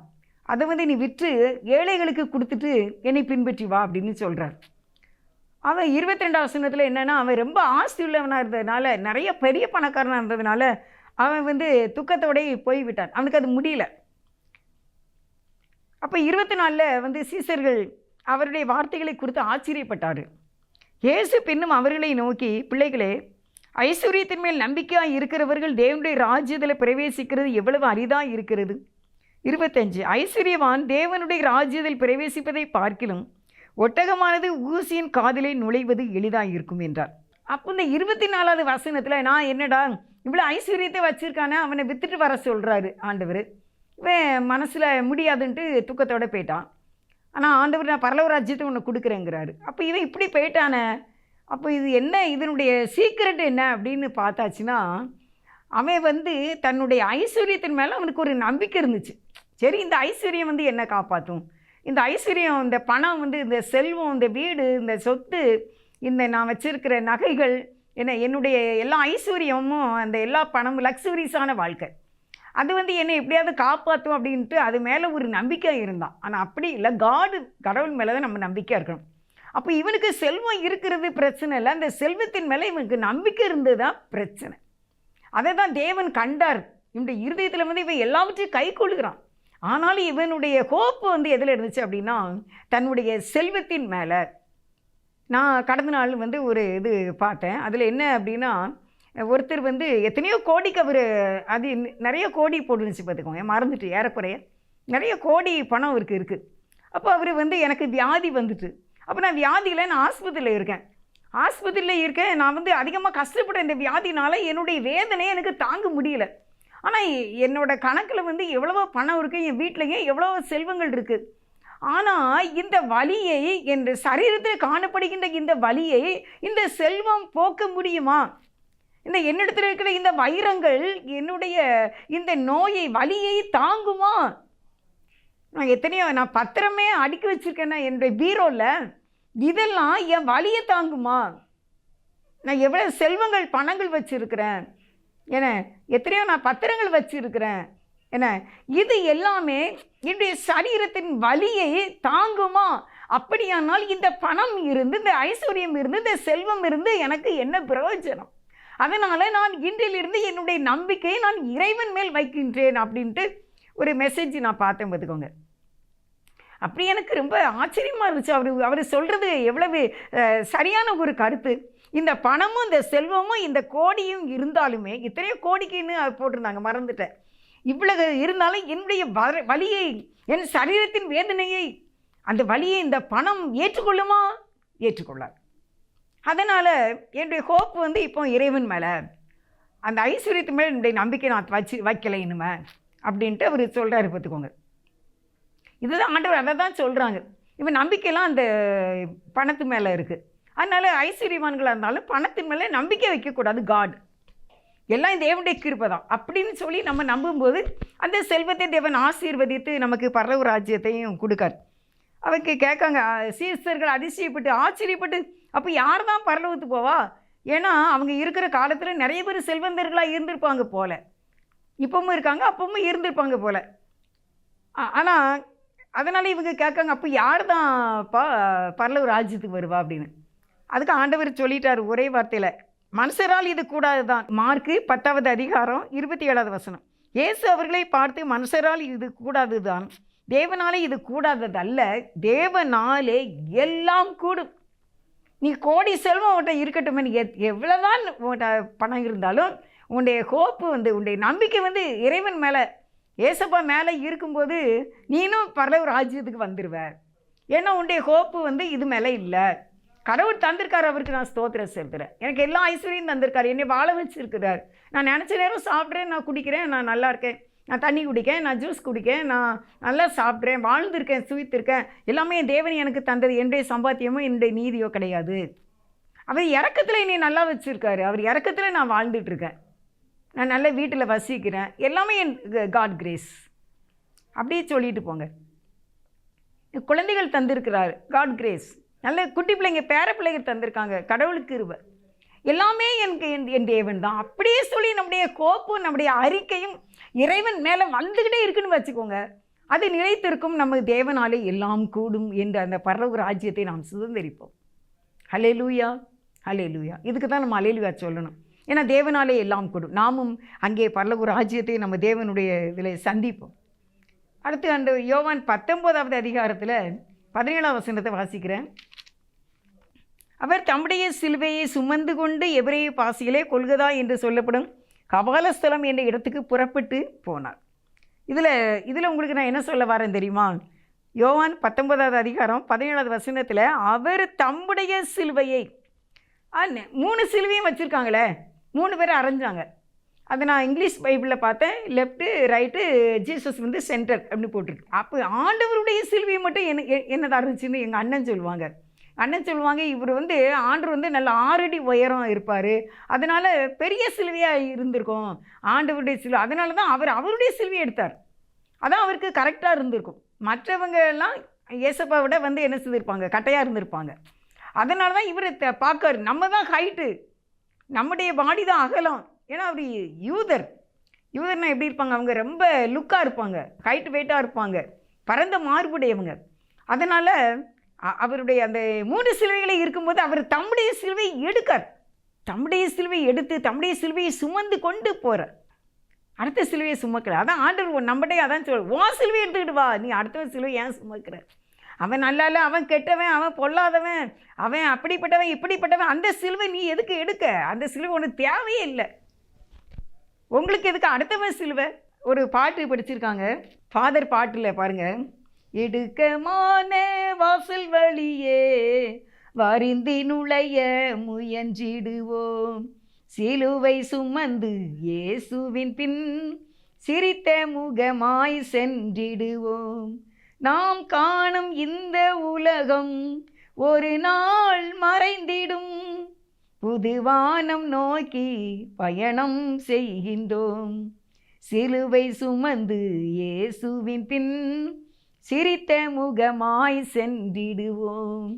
அதை வந்து நீ விற்று ஏழைகளுக்கு கொடுத்துட்டு என்னை பின்பற்றி வா அப்படின்னு சொல்கிறார். அவன் 22வது வசனத்தில் என்னென்னா, அவன் ரொம்ப ஆஸ்தி உள்ளவனாக இருந்ததுனால, நிறைய பெரிய பணக்காரனாக இருந்ததுனால அவன் வந்து துக்கத்தோடய போய்விட்டான். அவனுக்கு அது முடியல. அப்போ 24ல் வந்து சீசர்கள் அவருடைய வார்த்தைகளை குறித்து ஆச்சரியப்பட்டார். இயேசு பின்னும் அவர்களை நோக்கி, பிள்ளைகளே, ஐஸ்வர்யத்தின் மேல் நம்பிக்கையாக இருக்கிறவர்கள் தேவனுடைய ராஜ்யத்தில் பிரவேசிக்கிறது எவ்வளவு அரிதாக இருக்கிறது. 25, ஐஸ்வர்யவான் தேவனுடைய ராஜ்யத்தில் பிரவேசிப்பதை பார்க்கிலும் ஒட்டகமானது ஊசியின் காதிலே நுழைவது எளிதாக இருக்கும் என்றார். அப்போ இந்த 24வது வசனத்தில், நான் என்னடா இவ்வளோ ஐஸ்வர்யத்தை வச்சுருக்கானே, அவனை விற்றுட்டு வர சொல்கிறாரு ஆண்டவர். இவன் மனசில் முடியாதுன்ட்டு துக்கத்தோடு போயிட்டான். ஆனால் ஆண்டவர், நான் பரலோக ராஜ்யத்தை உன்னை கொடுக்குறேங்கிறாரு. அப்போ இவன் இப்படி போயிட்டானே, அப்போ இது என்ன, இதனுடைய சீக்ரெட் என்ன அப்படின்னு பார்த்தாச்சுன்னா, அவன் வந்து தன்னுடைய ஐஸ்வர்யத்தின் மேலே அவனுக்கு ஒரு நம்பிக்கை இருந்துச்சு. சரி, இந்த ஐஸ்வர்யம் வந்து என்ன காப்பாற்றும், இந்த ஐஸ்வர்யம், இந்த பணம் வந்து, இந்த செல்வம், இந்த வீடு, இந்த சொத்து, இந்த நான் வச்சுருக்கிற நகைகள், என்னுடைய எல்லா ஐஸ்வர்யமும், அந்த எல்லா பணமும் லக்ஸுரிஸான வாழ்க்கை, அது வந்து என்னை எப்படியாவது காப்பாற்றும் அப்படின்ட்டு அது மேலே ஒரு நம்பிக்கை இருந்தான். ஆனால் அப்படி இல்லை, கடவுள் மேலே தான் நம்ம நம்பிக்கையாக இருக்கணும். அப்போ இவனுக்கு செல்வம் இருக்கிறது பிரச்சனை இல்லை, அந்த செல்வத்தின் மேலே இவனுக்கு நம்பிக்கை இருந்தது தான் பிரச்சனை. அதை தான் தேவன் கண்டார். இவனுடைய இருதயத்தில் வந்து இவன் எல்லாவற்றையும் கை கொள்ளுகிறான். ஆனாலும் இவனுடைய ஹோப்பு வந்து எதில் இருந்துச்சு அப்படின்னா, தன்னுடைய செல்வத்தின் மேலே. நான் கடந்த நாள் வந்து ஒரு இது பார்த்தேன். அதில் என்ன அப்படின்னா, ஒருத்தர் வந்து எத்தனையோ கோடிக்கு அவர் அது நிறைய கோடி போட்டுருந்துச்சு பார்த்துக்கோங்க, மறந்துட்டு ஏறக்குறைய நிறைய கோடி பணம் அவருக்கு இருக்குது. அப்போ அவர் வந்து, எனக்கு வியாதி வந்துட்டு, அப்போ நான் வியாதியில் நான் ஆஸ்பத்திரியில் இருக்கேன், நான் வந்து அதிகமாக கஷ்டப்பட இந்த வியாதினால் என்னுடைய வேதனையை எனக்கு தாங்க முடியல. ஆனால் என்னோடய கணக்கில் வந்து எவ்வளவோ பணம் இருக்குது, என் வீட்டிலையும் எவ்வளோ செல்வங்கள் இருக்குது. ஆனால் இந்த வலியை, என் சரீரத்தில் காணப்படுகின்ற இந்த வலியை இந்த செல்வம் போக்க முடியுமா? இந்த என்னிடத்தில் இருக்கிற இந்த வைரங்கள் என்னுடைய இந்த நோயை, வலியை தாங்குமா? நான் பத்திரமே அடுக்கி வச்சுருக்கேன்னா என்னுடைய பீரோவில், இதெல்லாம் என் வலியை தாங்குமா? நான் எவ்வளோ செல்வங்கள், பணங்கள் வச்சுருக்கிறேன், எத்தனையோ நான் பத்திரங்கள் வச்சுருக்கிறேன், இது எல்லாமே என்னுடைய சரீரத்தின் வலியை தாங்குமா? அப்படியானால் இந்த பணம் இருந்து, இந்த ஐஸ்வர்யம் இருந்து, இந்த செல்வம் இருந்து எனக்கு என்ன பிரயோஜனம்? அதனால் நான் இன்றிலிருந்து என்னுடைய நம்பிக்கையை நான் இறைவன் மேல் வைக்கின்றேன் அப்படின்ட்டு ஒரு மெசேஜ் நான் பார்த்தேன் பார்த்துக்கோங்க. அப்படி எனக்கு ரொம்ப ஆச்சரியமாக இருந்துச்சு. அவர் சொல்கிறது எவ்வளவு சரியான ஒரு கருத்து. இந்த பணமும் இந்த செல்வமும் இந்த கோடியும் இருந்தாலுமே, இத்தனையோ கோடிக்குன்னு போட்டிருந்தாங்க, மறந்துட்டேன். இவ்வளவு இருந்தாலும் என்னுடைய வலியை, என் சரீரத்தின் வேதனையை, அந்த வலியை இந்த பணம் ஏற்றுக்கொள்ளுமா? ஏற்றுக்கொள்ளாது. அதனால் என்னுடைய ஹோப் வந்து இப்போ இறைவன் மேலே, அந்த ஐஸ்வர்யத்து மேலே என்னுடைய நம்பிக்கை நான் வைக்கலை இனிமே அப்படின்ட்டு அவர் சொல்கிறாரு பார்த்துக்கோங்க. இதுதான் ஆண்டவர் அதை தான் சொல்கிறாங்க. இவன் நம்பிக்கையெல்லாம் அந்த பணத்து மேலே இருக்குது. அதனால் ஐஸ்வர்யவான்களாக இருந்தாலும் பணத்தின் மேலே நம்பிக்கை வைக்கக்கூடாது. எல்லாம் தேவனுடைய கிருபை தான் அப்படின்னு சொல்லி நம்ம நம்பும்போது அந்த செல்வத்தை தேவன் ஆசீர்வதித்து நமக்கு பரலோக ராஜ்யத்தையும் கொடுக்கார். அவங்க கேட்காங்க, சீசர்கள் அதிசயப்பட்டு ஆச்சரியப்பட்டு, அப்போ யார் தான் பரலோகத்துக்கு போவா? ஏன்னா அவங்க இருக்கிற காலத்தில் நிறைய பேர் செல்வந்தர்களாக இருந்திருப்பாங்க போல், இப்பவும் இருக்காங்க, அப்பவும் இருந்திருப்பாங்க போல். ஆனால் அதனால் இவங்க கேட்காங்க, அப்போ யார் தான் பரலோக ராஜ்யத்துக்கு வருவா அப்படின்னு. அதுக்கு ஆண்டவர் சொல்லிட்டார் ஒரே வார்த்தையில், மனுஷரால் இது கூடாது தான். மார்க்கு 10வது அதிகாரம் 27வது வசனம். இயேசு அவர்களை பார்த்து, மனுஷரால் இது கூடாது தான், தேவனாலே இது கூடாதது அல்ல, தேவனாலே எல்லாம் கூடும். நீ கோடி செல்வம் உன்கிட்ட இருக்கட்டும், நீ எவ்வளோதான் உன்கிட்ட பணம் இருந்தாலும் உன்னுடைய ஹோப்பு உன்னுடைய நம்பிக்கை இறைவன் மேலே, ஏசப்பா மேலே இருக்கும்போது நீனும் பரலோக ராஜ்யத்துக்கு வந்துடுவ. ஏன்னா உன்னுடைய ஹோப்பு இது மேலே இல்லை. கடவுள் தந்திருக்கார், அவருக்கு நான் ஸ்தோத்திரம் செலுத்துகிறேன். எனக்கு எல்லா ஐஸ்வர்யம் தந்திருக்கார், என்னை வாழ வச்சுருக்கிறார். நான் நினச்ச நேரம் சாப்பிட்றேன், நான் குடிக்கிறேன், நான் நல்லா இருக்கேன், நான் தண்ணி குடிக்கேன், நான் ஜூஸ் குடிக்கேன், நான் நல்லா சாப்பிட்றேன், வாழ்ந்துருக்கேன், சுவித்திருக்கேன். எல்லாமே என் தேவன் எனக்கு தந்தது. என்னுடைய சம்பாத்தியமோ என்னுடைய நீதியோ கிடையாது. அவர் இறக்கத்தில் என்னை நல்லா வச்சுருக்காரு. அவர் இறக்கத்தில் நான் வாழ்ந்துட்டுருக்கேன். நான் நல்ல வீட்டில் வசிக்கிறேன். எல்லாமே என் காட் கிரேஸ். அப்படியே சொல்லிட்டு போங்க. குழந்தைகள் தந்திருக்கிறார், காட் கிரேஸ். நல்ல குட்டி பிள்ளைங்க, பேர பிள்ளைங்க தந்திருக்காங்க, கடவுளுக்கு கிருபை. எல்லாமே எனக்கு என் தேவன் தான். அப்படியே சொல்லி நம்முடைய கோப்பும் நம்முடைய அறிக்கையும் இறைவன் மேலே வந்துக்கிட்டே இருக்குன்னு வச்சுக்கோங்க. அது நிலைத்திருக்கும். நம்ம தேவனாலே எல்லாம் கூடும் என்ற அந்த பரலோக ராஜ்யத்தை நாம் சுதந்திரிப்போம். ஹல்லேலூயா, ஹல்லேலூயா. இதுக்கு தான் நம்ம ஹல்லேலூயா சொல்லணும். ஏன்னா தேவனாலே எல்லாம் கூடும். நாமும் அங்கே பரலோக ராஜ்யத்தை நம்ம தேவனுடைய இதில் சந்திப்போம். அடுத்து அந்த யோவான் 19வது அதிகாரத்தில் 17வது வசனத்தை வாசிக்கிறேன். அவர் தம்முடைய சிலுவையை சுமந்து கொண்டு எபிரேய பாஷையிலே கொல்கதா என்று சொல்லப்படும் கபாலஸ்தலம் என்ற இடத்துக்கு புறப்பட்டு போனார். இதில் உங்களுக்கு நான் என்ன சொல்ல வரேன் தெரியுமா? யோவான் 19வது அதிகாரம் 17வது வசனத்தில் அவர் தம்முடைய சிலுவையை, 3 சிலுவையும் வச்சுருக்காங்களே, 3 பேரை அரைஞ்சாங்க. அதை நான் இங்கிலீஷ் பைபிளில் பார்த்தேன். லெஃப்ட்டு ரைட்டு ஜீசஸ் சென்டர் அப்படின்னு போட்டிருக்கு. அப்போ ஆண்டவருடைய சிலுவையை மட்டும் என்னதாக இருந்துச்சுன்னு எங்கள் அண்ணன் சொல்லுவாங்க. இவர் ஆண்டவர் நல்ல 6 அடி உயரம் இருப்பார், அதனால் பெரிய சிலுவையாக இருந்திருக்கும் ஆண்டவருடைய சிலுவை. அதனால தான் அவருடைய சிலுவையை எடுத்தார். அதான் அவருக்கு கரெக்டாக இருந்திருக்கும். மற்றவங்க எல்லாம் ஏசப்பா விட என்ன செய்திருப்பாங்க, கட்டையாக இருந்திருப்பாங்க. அதனால தான் இவர் பார்க்காரு. நம்ம தான் ஹைட்டு, நம்முடைய பாடி தான் அகலம். ஏன்னா அவர் யூதர்னா எப்படி இருப்பாங்க, அவங்க ரொம்ப லுக்காக இருப்பாங்க, ஹைட் வெயிட்டாக இருப்பாங்க, பரந்த மார்புடையவங்க. அதனால் அவருடைய அந்த 3 சிலுவைகளை இருக்கும்போது அவர் தம்முடைய சிலுவையை எடுக்கார். தம்முடைய சிலுவையை எடுத்து தம்முடைய சிலுவையை சுமந்து கொண்டு போகிறார். அடுத்த சிலுவையை சுமக்கல. அதான் ஆண்டவர் நம்மகிட்டே அதான் உன் சிலுவையை எடுத்துக்கிட்டு வா, நீ அடுத்த சிலுவை ஏன் சுமக்கிற? அவன் நல்லா இல்லை, அவன் கெட்டவன், அவன் பொல்லாதவன், அவன் அப்படிப்பட்டவன் இப்படிப்பட்டவன், அந்த சிலுவை நீ எதுக்கு எடுக்க? அந்த சிலுவை உனக்கு தேவையே இல்லை. உங்களுக்கு எதுக்கு அடுத்தவன் சிலுவை? ஒரு பாட்டு படிச்சிருக்காங்க, ஃபாதர் பாட்டில் பாருங்கள். இடுக்கமான வாசல் வழியே வரிந்தி நுழைய முயன்றிடுவோம், சிலுவை சுமந்து இயேசுவின் பின் சிரித்த முகமாய் சென்றிடுவோம். நாம் காணும் இந்த உலகம் ஒரு நாள் மறைந்திடும், புதுவானம் நோக்கி பயணம் செய்கின்றோம், சிலுவை சுமந்து இயேசுவின் பின் சிரித்த முகமாய் சென்றிடுவோம்,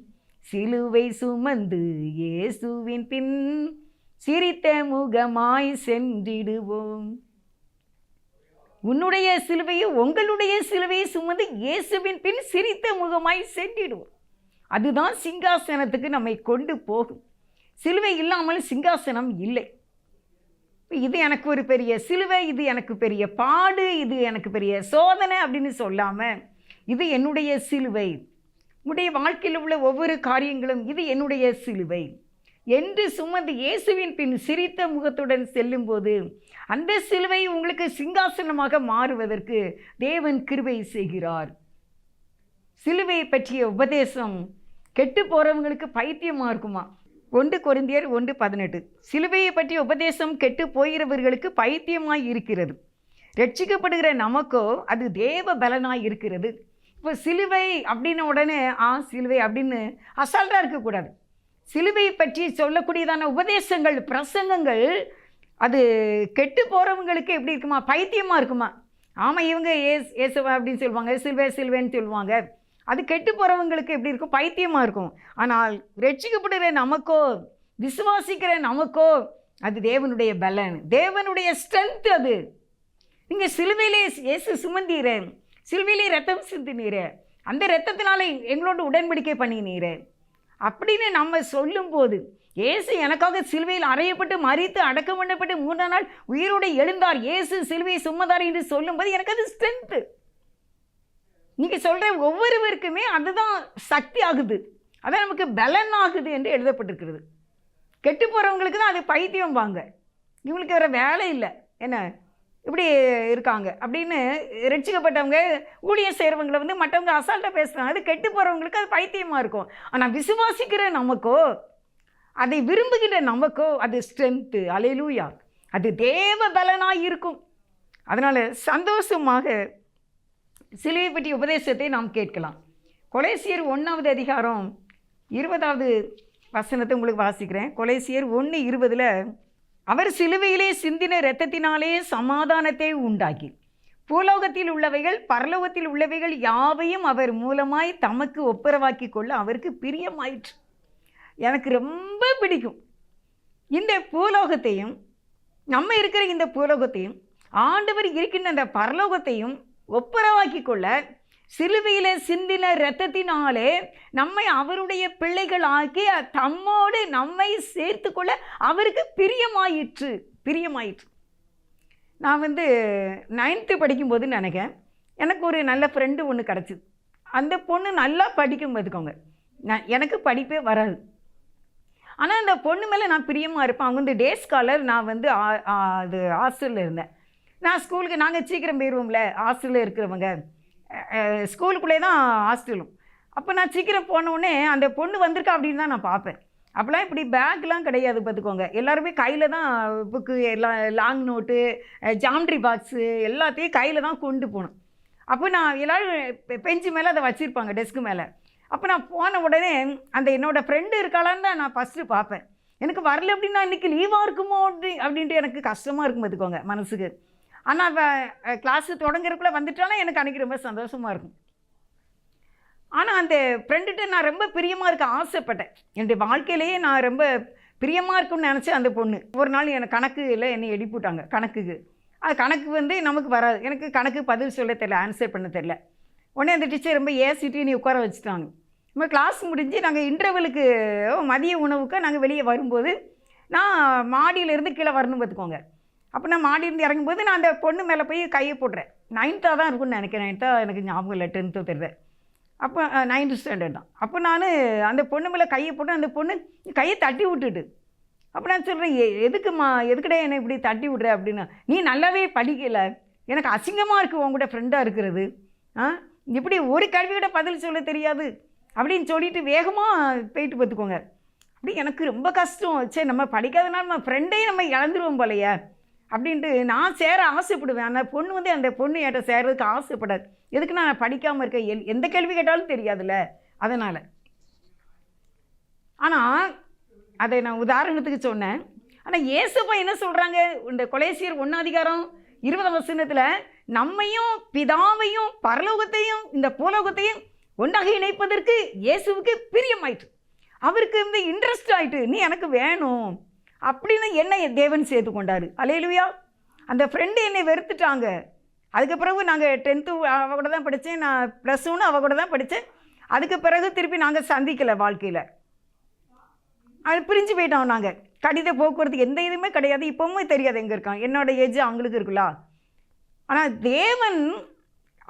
சிலுவை சுமந்து இயேசுவின் பின் சிரித்த முகமாய் சென்றிடுவோம். உன்னுடைய சிலுவையை, உங்களுடைய சிலுவையை சுமந்து இயேசுவின் பின் சிரித்த முகமாய் சென்றிடுவோம். அதுதான் சிங்காசனத்துக்கு நம்மை கொண்டு போகும். சிலுவை இல்லாமல் சிங்காசனம் இல்லை. இது எனக்கு ஒரு பெரிய சிலுவை, இது எனக்கு பெரிய பாடு, இது எனக்கு பெரிய சோதனை அப்படின்னு சொல்லாமல், இது என்னுடைய சிலுவை, உன்னுடைய வாழ்க்கையில் உள்ள ஒவ்வொரு காரியங்களும் இது என்னுடைய சிலுவை என்று சுமந்து இயேசுவின் பின் சிரித்த முகத்துடன் செல்லும்போது அந்த சிலுவை உங்களுக்கு சிங்காசனமாக மாறுவதற்கு தேவன் கிருபை செய்கிறார். சிலுவையை பற்றிய உபதேசம் கெட்டு போகிறவங்களுக்கு பைத்தியமாக இருக்குமா? 1 கொரிந்தியர் 1:18. சிலுவையை பற்றிய உபதேசம் கெட்டு போகிறவர்களுக்கு பைத்தியமாய் இருக்கிறது, ரட்சிக்கப்படுகிற நமக்கோ அது தேவ பலனாய் இருக்கிறது. இப்போ சிலுவை அப்படின்ன உடனே சிலுவை அப்படின்னு அசால்ட்டாக இருக்கக்கூடாது. சிலுவையை பற்றி சொல்லக்கூடியதான உபதேசங்கள், பிரசங்கங்கள் அது கெட்டு போகிறவங்களுக்கு எப்படி இருக்குமா, பைத்தியமாக இருக்குமா. ஆமாம், இவங்க ஏசுவா அப்படின்னு சொல்லுவாங்க, சில்வேன்னு சொல்லுவாங்க. அது கெட்டு போகிறவங்களுக்கு எப்படி இருக்கும், பைத்தியமாக இருக்கும். ஆனால் ரட்சிக்கப்படுகிற நமக்கோ, விசுவாசிக்கிற நமக்கோ அது தேவனுடைய பலன், தேவனுடைய ஸ்ட்ரென்த். அது நீங்கள் சிலுவையிலே இயேசு சுமந்தீர, சிலுவையிலே ரத்தம் சிந்தினீர, அந்த ரத்தத்தினால எங்களோட உடன்படிக்கை பண்ணினீர அப்படின்னு நம்ம சொல்லும்போது, இயேசு எனக்காக சிலுவையில் அறையப்பட்டு மரித்து அடக்கம் பண்ணப்பட்டு 3ஆம் நாள் உயிரோடு எழுந்தார், இயேசு சிலுவையை சுமந்தார் என்று சொல்லும்போது எனக்கு அது ஸ்ட்ரென்த்து. நீங்கள் சொல்கிற ஒவ்வொருவருக்குமே அதுதான் சக்தி ஆகுது, அதான் நமக்கு பலன் ஆகுது என்று எழுதப்பட்டிருக்கிறது. கெட்டு போகிறவங்களுக்கு தான் அது பைத்தியம் வாங்க, இவங்களுக்கு வேறு வேலை இல்லை, என்ன இப்படி இருக்காங்க அப்படின்னு. ரட்சிக்கப்பட்டவங்க ஊழியம் செய்கிறவங்களை வந்து மற்றவங்க அசால்ட்டாக பேசுகிறாங்க, அது கெட்டு போகிறவங்களுக்கு அது பைத்தியமாக இருக்கும். ஆனால் விசுவாசிக்கிற நமக்கோ, அதை விரும்புகிற நமக்கோ அது ஸ்ட்ரென்த்து. அல்லேலூயா, அது தேவ பலனாக இருக்கும். அதனால் சந்தோஷமாக சிலுவை பற்றிய உபதேசத்தை நாம் கேட்கலாம். கொலேசியர் 1ஆவது அதிகாரம் 20வது வசனத்தை உங்களுக்கு வாசிக்கிறேன். கொலேசியர் 1:20 அவர் சிலுவையிலே சிந்தின இரத்தத்தினாலே சமாதானத்தை உண்டாக்கி பூலோகத்தில் உள்ளவைகள் பரலோகத்தில் உள்ளவைகள் யாவையும் அவர் மூலமாய் தமக்கு ஒப்புரவாக்கி கொள்ள அவருக்கு பிரியமாயிற்று. எனக்கு ரொம்ப பிடிக்கும் இந்த பூலோகத்தையும், நம்ம இருக்கிற இந்த பூலோகத்தையும், ஆண்டவர் இருக்கின்ற அந்த பரலோகத்தையும் ஒப்புரவாக்கி கொள்ள சிலுவையில் சிந்தின இரத்தத்தினாலே நம்மை அவருடைய பிள்ளைகள் ஆக்கி தம்மோடு நம்மை சேர்த்து கொள்ள அவருக்கு பிரியமாயிற்று. நான் வந்து 9th படிக்கும்போது நினைக்கிறேன், எனக்கு ஒரு நல்ல ஃப்ரெண்டு ஒன்று கிடச்சிது. அந்த பொண்ணு நல்லா படிக்கும் பார்த்துக்கோங்க, எனக்கு படிப்பே வராது. ஆனால் அந்த பொண்ணு மேலே நான் பிரியமாக இருப்பேன். அவங்க வந்து டே ஸ்காலர், நான் வந்து அது ஹாஸ்டலில் இருந்தேன். நான் ஸ்கூலுக்கு நாங்கள் சீக்கிரம் போயிடுவோம்ல, ஹாஸ்டலில் இருக்கிறவங்க ஸ்கூலுக்குள்ளே தான் ஹாஸ்டலும். அப்போ நான் சீக்கிரம் போனோடனே அந்த பொண்ணு வந்திருக்கா அப்படின்னு தான் நான் பார்ப்பேன். அப்போலாம் இப்படி பேக்லாம் கிடையாது பார்த்துக்கோங்க, எல்லாருமே கையில் தான் புக்கு, எல்லாம் லாங் நோட்டு, ஜாமெட்ரி பாக்ஸு எல்லாத்தையும் கையில் தான் கொண்டு போகணும். அப்போ நான் எல்லோரும் பெஞ்சு மேலே அதை வச்சுருப்பாங்க, டெஸ்க்கு மேலே. அப்போ நான் போன உடனே அந்த என்னோடய ஃப்ரெண்டு இருக்காளான்னு தான் நான் ஃபஸ்ட்டு பார்ப்பேன். எனக்கு வரல அப்படின்னா இன்றைக்கி லீவாக இருக்குமோ அப்படின்ட்டு எனக்கு கஷ்டமாக இருக்கும் பார்த்துக்கோங்க மனசுக்கு. ஆனால் கிளாஸு தொடங்குறதுக்குள்ளே வந்துட்டாலும் எனக்கு அன்றைக்கி ரொம்ப சந்தோஷமாக இருக்கும். ஆனால் அந்த ஃப்ரெண்டுகிட்ட நான் ரொம்ப பிரியமாக இருக்க ஆசைப்பட்டேன். என்னுடைய வாழ்க்கையிலேயே நான் ரொம்ப பிரியமாக இருக்குன்னு நினச்சேன். அந்த பொண்ணு ஒரு நாள் எனக்கு கணக்குல என்னை எழுப்பிவிட்டாங்க, கணக்குக்கு. அது கணக்கு வந்து நமக்கு வராது, எனக்கு கணக்கு பதில் சொல்ல தெரியல, ஆன்சர் பண்ண தெரியல. உடனே அந்த டீச்சர் ரொம்ப ஏசிட்டு நீ உட்கார வச்சுட்டாங்க. நம்ம கிளாஸ் முடிஞ்சு நாங்கள் இன்டர்வலுக்கு மதிய உணவுக்கு நாங்கள் வெளியே வரும்போது நான் மாடியிலேருந்து கீழே வரணும் பார்த்துக்கோங்க. அப்போ நான் மாடியிலேருந்து இறங்கும்போது நான் அந்த பொண்ணு மேலே போய் கையை போடுறேன். 9th தான் இருக்குன்னு நினைக்கிறேன், 9th எனக்கு ஞாபகம் இல்லை, 10th தெரியல. அப்போ 9th ஸ்டாண்டர்ட் தான். அப்போ நான் அந்த பொண்ணு மேலே கையை போட்டு அந்த பொண்ணு கையை தட்டி விட்டுட்டு, அப்போ நான் சொல்கிறேன், எதுக்குமா எதுக்கடே என்னை இப்படி தட்டி விட்ற அப்படின்னு. நீ நல்லாவே படிக்கலை, எனக்கு அசிங்கமாக இருக்குது உங்கள்கிட்ட ஃப்ரெண்டாக இருக்கிறது, இப்படி ஒரு கேள்வியோட பதில் சொல்ல தெரியாது அப்படின்னு சொல்லிட்டு வேகமாக போயிட்டு பார்த்துக்கோங்க. அப்படி எனக்கு ரொம்ப கஷ்டம். சரி, நம்ம படிக்காதனால நம்ம ஃப்ரெண்டையும் நம்ம இழந்துருவோம் போலையே அப்படின்ட்டு நான் சேர ஆசைப்படுவேன். அந்த பொண்ணு வந்து அந்த பொண்ணு என்கிட்ட சேர்றதுக்கு ஆசைப்படாது. எதுக்கு நான் படிக்காமல் இருக்கேன், எந்த கேள்வி கேட்டாலும் தெரியாதுல்ல, அதனால். ஆனால் அதை நான் உதாரணத்துக்கு சொன்னேன். ஆனால் ஏசப்பா என்ன சொல்கிறாங்க, இந்த கொலேசியர் 1ஆம் அதிகாரம் 20ஆம் வசனத்தில் நம்மையும் பிதாவையும் பரலோகத்தையும் இந்த பூலோகத்தையும் ஒன்றாக இணைப்பதற்கு இயேசுவுக்கு பிரியமாயிட்டு, அவருக்கு வந்து இன்ட்ரெஸ்ட் ஆகிட்டு, நீ எனக்கு வேணும் அப்படின்னு என்னை தேவன் சேர்த்து கொண்டார். அல்லேலூயா. அந்த ஃப்ரெண்டு என்னை வெறுத்துட்டாங்க. அதுக்கு பிறகு நாங்கள் 10th அவ கூட தான் படித்தேன், நான் +1 அவ கூட தான் படித்தேன். அதுக்கு பிறகு திருப்பி நாங்கள் சந்திக்கலை வாழ்க்கையில், அது பிரிஞ்சு போயிட்டோம். நாங்கள் கடித போக்குவரத்துக்கு எந்த இதுவுமே கிடையாது, இப்போவும் தெரியாது எங்கே இருக்கான், என்னோடய ஏஜ் அவங்களுக்கு இருக்குல்ல. ஆனால் தேவன்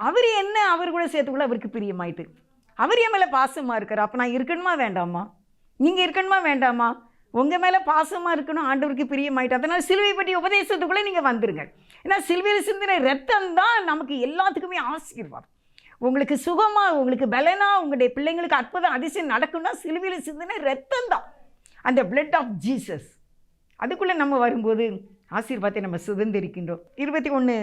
அவர் என்ன அவர் கூட சேர்த்துக்குள்ள அவருக்கு பிரியமாயிட்டு, அவர் என் மேலே பாசமாக இருக்கார். அப்போ நான் இருக்கணுமா வேண்டாமா, நீங்கள் இருக்கணுமா வேண்டாமா, உங்கள் மேலே பாசமாக இருக்கணும், ஆண்டவருக்கு பிரியமாயிட்டு. அதனால் சிலுவை பற்றி உபதேசத்துக்குள்ளே நீங்கள் வந்துருங்க. ஏன்னா சிலுவையில் சிந்தின ரத்தம் தான் நமக்கு எல்லாத்துக்குமே ஆசீர்வாதம். உங்களுக்கு சுகமாக, உங்களுக்கு பலனாக, உங்களுடைய பிள்ளைங்களுக்கு அற்புதம் அதிசயம் நடக்கும்னா சிலுவையில் சிந்தின ரத்தம் தான், அந்த பிளட் ஆஃப் ஜீசஸ். அதுக்குள்ளே நம்ம வரும்போது ஆசீர்வாதத்தை நம்ம சுதந்திரிக்கின்றோம். 21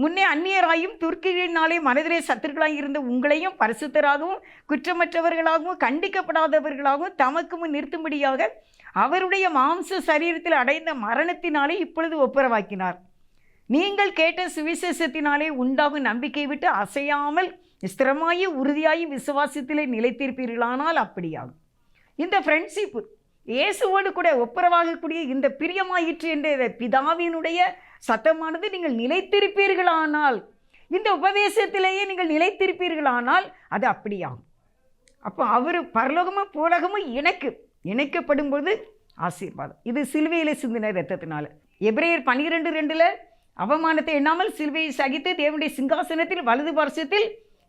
முன்னே அந்நியராயும் துர்க்கிகளினாலே மனதிலே சத்துருக்களாய் இருந்த உங்களையும் பரிசுத்தராகவும் குற்றமற்றவர்களாகவும் கண்டிக்கப்படாதவர்களாகவும் தமக்கு முன் நிறுத்தும்படியாக அவருடைய மாம்ச சரீரத்தில் அடைந்த மரணத்தினாலே இப்பொழுது ஒப்புரவாக்கினார். நீங்கள் கேட்ட சுவிசேஷத்தினாலே உண்டாகும் நம்பிக்கையை விட்டு அசையாமல் ஸ்திரமாயி உறுதியாகி விசுவாசத்திலே நிலைத்திருப்பீர்களானால் அப்படியாகும். இந்த ஃப்ரெண்ட்ஷிப்பு இயேசுவோடு கூட ஒப்புரவாகக்கூடிய இந்த பிரியமாயிற்று என்ற பிதாவினுடைய சத்தமானது நீங்கள் நிலைத்திருப்பீர்களானால், இந்த உபதேசத்திலேயே நீங்கள் நிலைத்திருப்பீர்களானால் அது அப்படியாகும். அப்போ அவர் பரலோகமும் பூலகமும் இணைக்கப்படும்போது ஆசீர்வாதம். இது சிலுவையில் சிந்தின இரத்தத்தினால. எபிரேயர் 12:2 அவமானத்தை எண்ணாமல் சிலுவையை சகித்து தேவனுடைய சிங்காசனத்தில் வலது பார்சத்தில்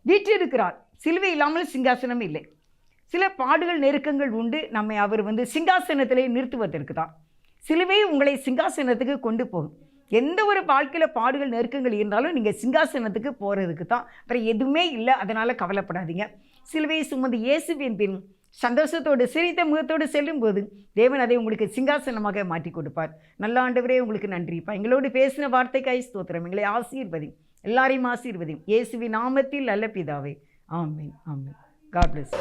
வீற்றிருக்கிறார். சிலுவை இல்லாமல் சிங்காசனம் இல்லை. சில பாடுகள் நெருக்கங்கள் உண்டு. நம்மை அவர் சிங்காசனத்திலே நிறுத்துவதற்கு தான். சிலுவை உங்களை சிங்காசனத்துக்கு கொண்டு போகும். எந்த ஒரு வாழ்க்கையில் பாடுகள் நெருக்கங்கள் இருந்தாலும் நீங்கள் சிங்காசனத்துக்கு போகிறதுக்கு தான். அப்புறம் எதுவுமே இல்லை, அதனால் கவலைப்படாதீங்க. சிலுவையை சுமந்து இயேசுவின் பின் சந்தோஷத்தோடு சிரித்த முகத்தோடு செல்லும்போது தேவன் அதை உங்களுக்கு சிங்காசனமாக மாற்றி கொடுப்பார். நல்ல ஆண்டவரே, உங்களுக்கு நன்றிப்பா. எங்களோடு பேசின வார்த்தைக்காய் ஸ்தோத்திரம். எங்களை ஆசீர்வதி, எல்லாரையும் ஆசீர்வதி. இயேசுவின் நாமத்தில் நல்ல பிதாவே, ஆமென், ஆமென். God bless you.